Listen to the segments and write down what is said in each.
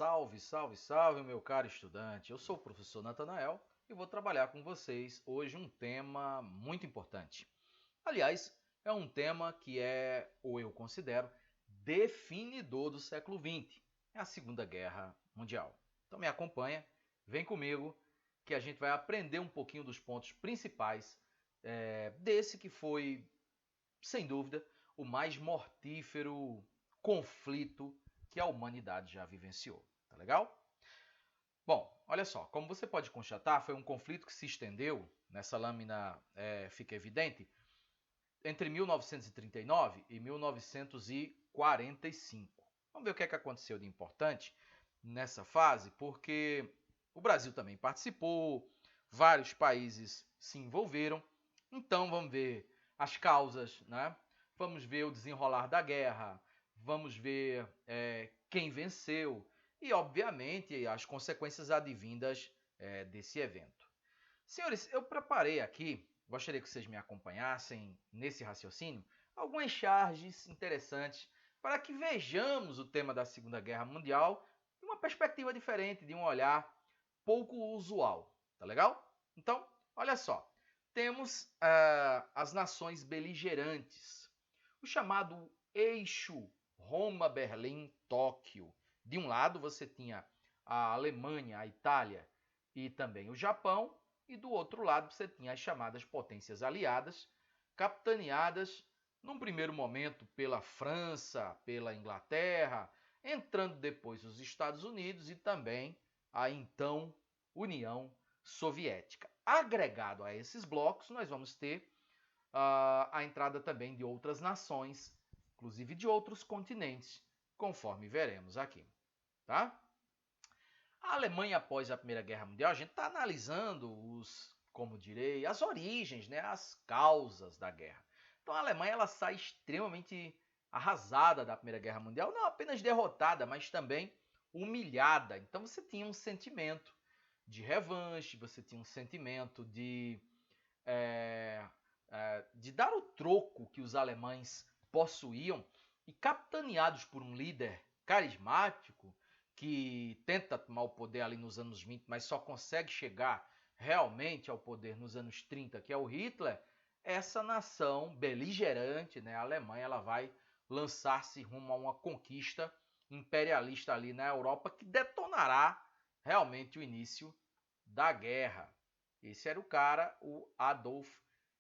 Salve, salve, salve, meu caro estudante. Eu sou o professor Natanael e vou trabalhar com vocês hoje um tema muito importante. Aliás, é um tema que é, ou eu considero, definidor do século XX. É a Segunda Guerra Mundial. Então me acompanha, vem comigo, que a gente vai aprender um pouquinho dos pontos principais desse que foi, sem dúvida, o mais mortífero conflito que a humanidade já vivenciou. Tá legal? Bom, olha só, como você pode constatar, foi um conflito que se estendeu, nessa lâmina fica evidente, entre 1939 e 1945. Vamos ver o que é que aconteceu de importante nessa fase, porque o Brasil também participou, vários países se envolveram. Então vamos ver as causas, né? Vamos ver o desenrolar da guerra, vamos ver quem venceu e, obviamente, as consequências advindas desse evento. Senhores, eu preparei aqui, gostaria que vocês me acompanhassem nesse raciocínio, algumas charges interessantes para que vejamos o tema da Segunda Guerra Mundial de uma perspectiva diferente, de um olhar pouco usual. Tá legal? Então, olha só. Temos as nações beligerantes. O chamado eixo Roma-Berlim-Tóquio. De um lado você tinha a Alemanha, a Itália e também o Japão, e do outro lado você tinha as chamadas potências aliadas, capitaneadas num primeiro momento pela França, pela Inglaterra, entrando depois os Estados Unidos e também a então União Soviética. Agregado a esses blocos, nós vamos ter a entrada também de outras nações, inclusive de outros continentes, conforme veremos aqui. Tá? A Alemanha, após a Primeira Guerra Mundial, a gente está analisando como direi, as origens, né, as causas da guerra. Então a Alemanha ela sai extremamente arrasada da Primeira Guerra Mundial, não apenas derrotada, mas também humilhada. Então você tinha um sentimento de revanche, você tinha um sentimento de dar o troco que os alemães possuíam e capitaneados por um líder carismático que tenta tomar o poder ali nos anos 20, mas só consegue chegar realmente ao poder nos anos 30, que é o Hitler, essa nação beligerante, né, a Alemanha, ela vai lançar-se rumo a uma conquista imperialista ali na Europa que detonará realmente o início da guerra. Esse era o cara, o Adolf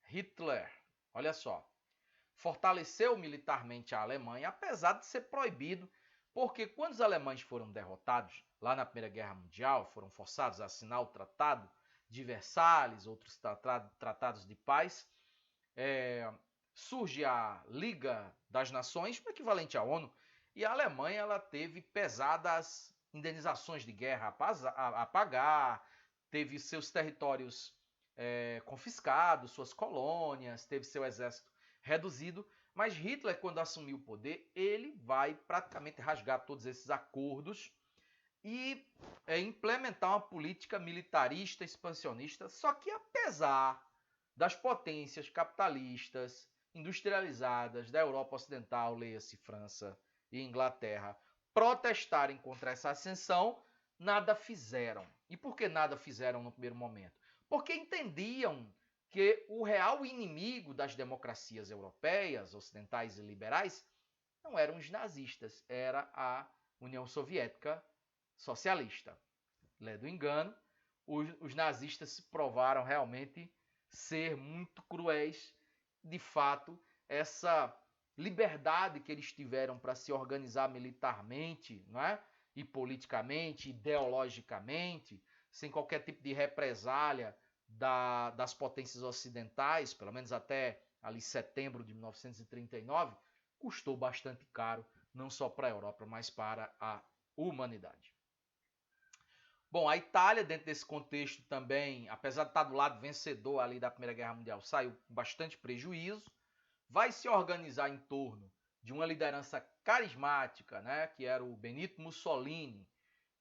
Hitler. Olha só. Fortaleceu militarmente a Alemanha, apesar de ser proibido, porque quando os alemães foram derrotados lá na Primeira Guerra Mundial, foram forçados a assinar o Tratado de Versalhes, outros tratados de paz, surge a Liga das Nações, o equivalente à ONU, e a Alemanha ela teve pesadas indenizações de guerra a pagar, teve seus territórios confiscados, suas colônias, teve seu exército reduzido, mas Hitler, quando assumiu o poder, ele vai praticamente rasgar todos esses acordos e implementar uma política militarista, expansionista, só que apesar das potências capitalistas, industrializadas da Europa Ocidental, leia-se França e Inglaterra, protestarem contra essa ascensão, nada fizeram. E por que nada fizeram no primeiro momento? Porque entendiam que o real inimigo das democracias europeias, ocidentais e liberais, não eram os nazistas, era a União Soviética socialista. Lé do engano, os nazistas se provaram realmente ser muito cruéis. De fato, essa liberdade que eles tiveram para se organizar militarmente, não é? E politicamente, ideologicamente, sem qualquer tipo de represália das potências ocidentais, pelo menos até ali setembro de 1939, custou bastante caro, não só para a Europa, mas para a humanidade. Bom, a Itália, dentro desse contexto também, apesar de estar do lado vencedor ali da Primeira Guerra Mundial, saiu com bastante prejuízo, vai se organizar em torno de uma liderança carismática, né, que era o Benito Mussolini,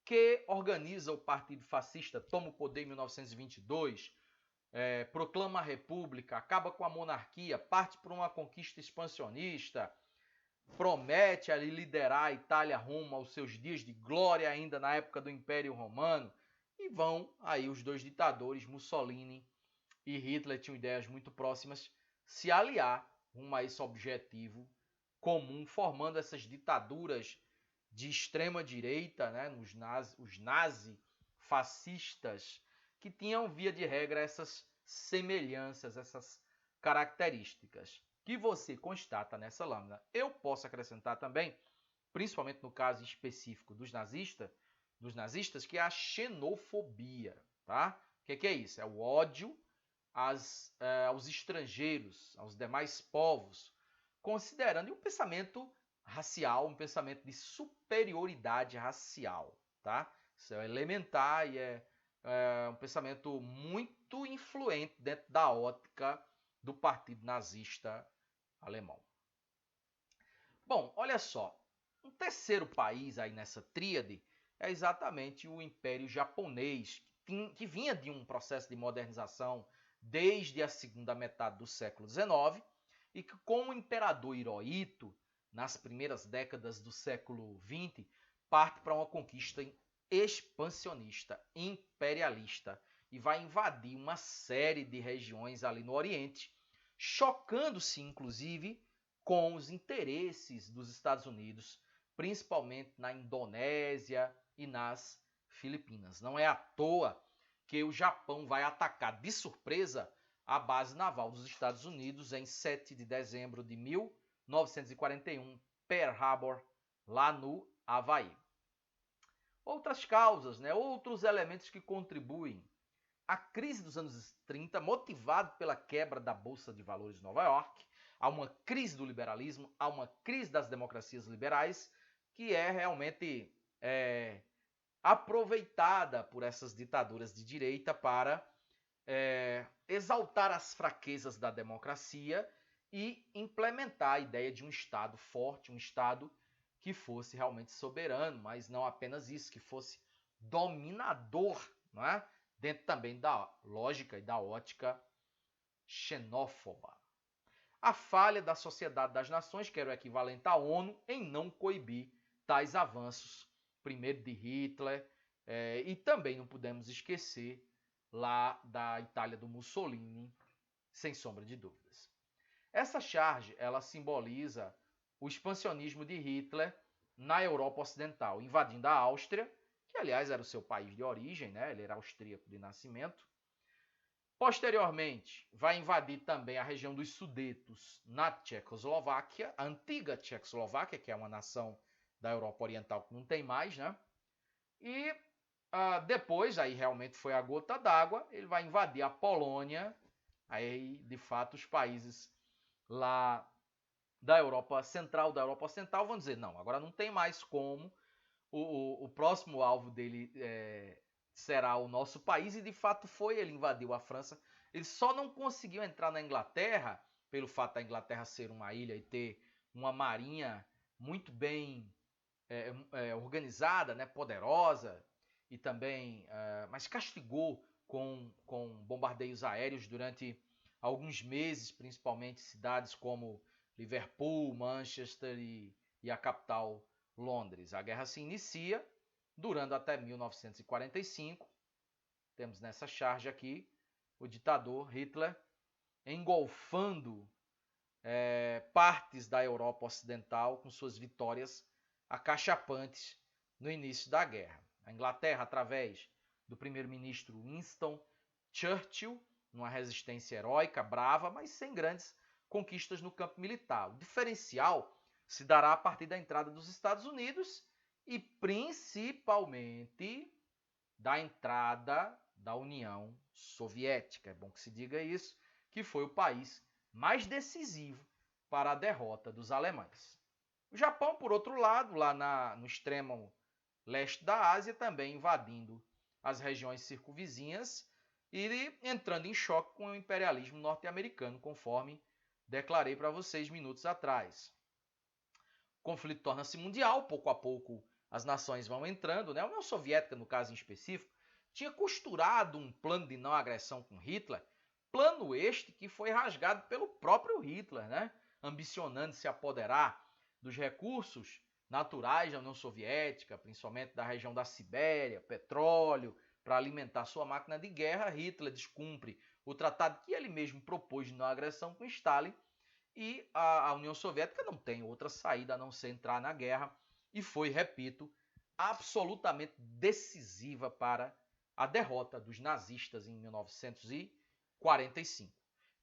que organiza o Partido Fascista, toma o poder em 1922, proclama a República, acaba com a monarquia, parte para uma conquista expansionista, promete ali liderar a Itália rumo aos seus dias de glória ainda na época do Império Romano. E vão aí os dois ditadores, Mussolini e Hitler, tinham ideias muito próximas, se aliar rumo a esse objetivo comum, formando essas ditaduras de extrema direita, né, os nazi-fascistas, que tinham, via de regra, essas semelhanças, essas características que você constata nessa lâmina. Eu posso acrescentar também, principalmente no caso específico dos nazistas, que é a xenofobia, tá? O que é isso? É o ódio aos estrangeiros, aos demais povos, considerando um pensamento racial, um pensamento de superioridade racial, tá? Isso é elementar e é um pensamento muito influente dentro da ótica do Partido Nazista Alemão. Bom, olha só, um terceiro país aí nessa tríade é exatamente o Império Japonês, que vinha de um processo de modernização desde a segunda metade do século XIX e que, com o imperador Hirohito, nas primeiras décadas do século XX, parte para uma conquista expansionista, imperialista, e vai invadir uma série de regiões ali no Oriente, chocando-se, inclusive, com os interesses dos Estados Unidos, principalmente na Indonésia e nas Filipinas. Não é à toa que o Japão vai atacar de surpresa a base naval dos Estados Unidos em 7 de dezembro de 1941, Pearl Harbor, lá no Havaí. Outras causas, né? Outros elementos que contribuem. A crise dos anos 30, motivada pela quebra da Bolsa de Valores de Nova York, há uma crise do liberalismo, há uma crise das democracias liberais, que é realmente aproveitada por essas ditaduras de direita para exaltar as fraquezas da democracia e implementar a ideia de um Estado forte, um Estado que fosse realmente soberano, mas não apenas isso, que fosse dominador, não é? Dentro também da lógica e da ótica xenófoba. A falha da Sociedade das Nações, que era o equivalente à ONU, em não coibir tais avanços, primeiro de Hitler, e também não podemos esquecer lá da Itália do Mussolini, sem sombra de dúvidas. Essa charge, ela simboliza o expansionismo de Hitler na Europa Ocidental, invadindo a Áustria, que aliás era o seu país de origem, né? Ele era austríaco de nascimento. Posteriormente, vai invadir também a região dos Sudetos na Tchecoslováquia, a antiga Tchecoslováquia, que é uma nação da Europa Oriental que não tem mais, né? E depois, aí realmente foi a gota d'água, ele vai invadir a Polônia, aí de fato os países lá da Europa Central, vão dizer, não, agora não tem mais como, o próximo alvo dele será o nosso país, e de fato foi, ele invadiu a França. Ele só não conseguiu entrar na Inglaterra, pelo fato da Inglaterra ser uma ilha e ter uma marinha muito bem organizada, né, poderosa, e também, mas castigou com bombardeios aéreos durante alguns meses, principalmente cidades como Liverpool, Manchester e a capital Londres. A guerra se inicia, durando até 1945. Temos nessa charge aqui o ditador Hitler engolfando partes da Europa Ocidental com suas vitórias acachapantes no início da guerra. A Inglaterra, através do primeiro-ministro Winston Churchill, numa resistência heróica, brava, mas sem grandes conquistas no campo militar. O diferencial se dará a partir da entrada dos Estados Unidos e principalmente da entrada da União Soviética. É bom que se diga isso, que foi o país mais decisivo para a derrota dos alemães. O Japão, por outro lado, lá no extremo leste da Ásia, também invadindo as regiões circunvizinhas e entrando em choque com o imperialismo norte-americano, conforme declarei para vocês minutos atrás. O conflito torna-se mundial, pouco a pouco as nações vão entrando, né? A União Soviética, no caso em específico, tinha costurado um plano de não agressão com Hitler, plano este que foi rasgado pelo próprio Hitler, né? Ambicionando se apoderar dos recursos naturais da União Soviética, principalmente da região da Sibéria, petróleo, para alimentar sua máquina de guerra, Hitler descumpre o tratado que ele mesmo propôs de não agressão com Stalin, e a União Soviética não tem outra saída a não ser entrar na guerra, e foi, repito, absolutamente decisiva para a derrota dos nazistas em 1945.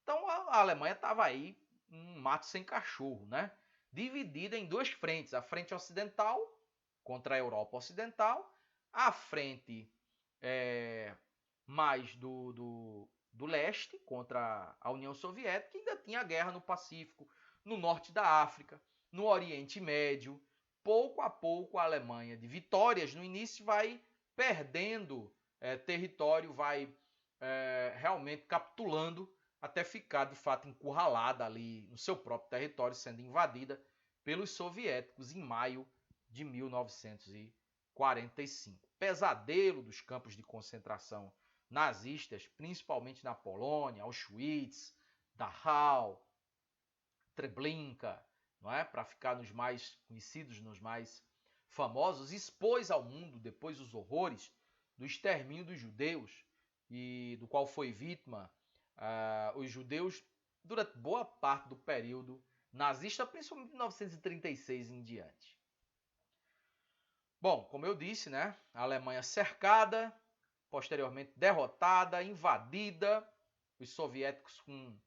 Então a Alemanha estava aí um mato sem cachorro, né? Dividida em duas frentes, a frente ocidental contra a Europa Ocidental, a frente mais do leste contra a União Soviética, e ainda tinha a guerra no Pacífico, no norte da África, no Oriente Médio. Pouco a pouco a Alemanha, de vitórias no início, vai perdendo território, vai realmente capitulando até ficar de fato encurralada ali no seu próprio território, sendo invadida pelos soviéticos em maio de 1945. Pesadelo dos campos de concentração nazistas, principalmente na Polônia, Auschwitz, Dachau, Treblinka, não é? Para ficar nos mais conhecidos, nos mais famosos, expôs ao mundo depois os horrores do extermínio dos judeus, e do qual foi vítima os judeus durante boa parte do período nazista, principalmente de 1936 em diante. Bom, como eu disse, né, a Alemanha cercada, posteriormente derrotada, invadida, os soviéticos com um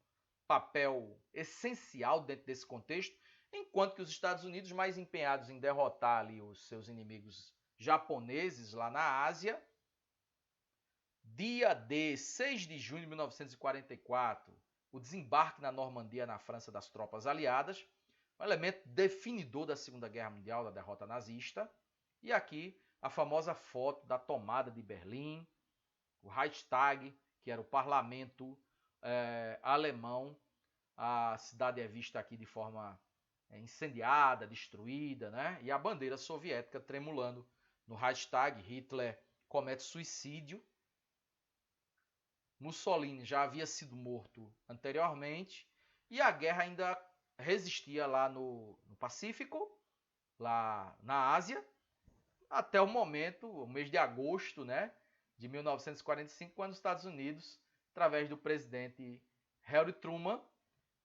papel essencial dentro desse contexto, enquanto que os Estados Unidos, mais empenhados em derrotar ali os seus inimigos japoneses lá na Ásia. Dia D, 6 de junho de 1944, o desembarque na Normandia, na França, das tropas aliadas, um elemento definidor da Segunda Guerra Mundial, da derrota nazista. E aqui a famosa foto da tomada de Berlim, o Reichstag, que era o parlamento alemão. A cidade é vista aqui de forma incendiada, destruída, né? E a bandeira soviética tremulando no Reichstag. Hitler comete suicídio. Mussolini já havia sido morto anteriormente e a guerra ainda resistia lá no Pacífico, lá na Ásia, até o momento, o mês de agosto, né, de 1945, quando os Estados Unidos, através do presidente Harry Truman,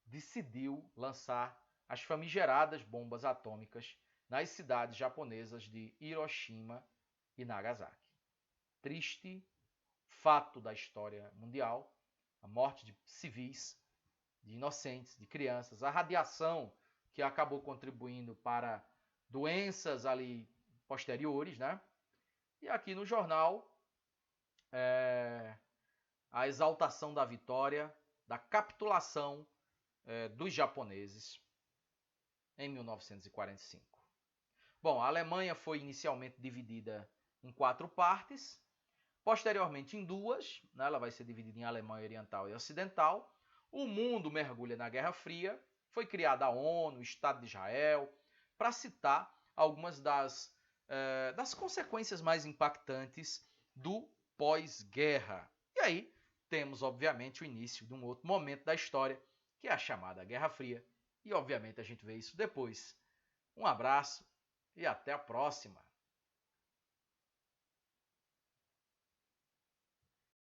decidiu lançar as famigeradas bombas atômicas nas cidades japonesas de Hiroshima e Nagasaki. Triste fato da história mundial, a morte de civis, de inocentes, de crianças, a radiação que acabou contribuindo para doenças ali posteriores, né? E aqui no jornal, a exaltação da vitória, da capitulação dos japoneses em 1945. Bom, a Alemanha foi inicialmente dividida em 4 partes, posteriormente em 2, né? Ela vai ser dividida em Alemanha Oriental e Ocidental. O mundo mergulha na Guerra Fria, foi criada a ONU, o Estado de Israel, para citar algumas das consequências mais impactantes do pós-guerra. E aí temos, obviamente, o início de um outro momento da história, que é a chamada Guerra Fria, e obviamente a gente vê isso depois. Um abraço e até a próxima!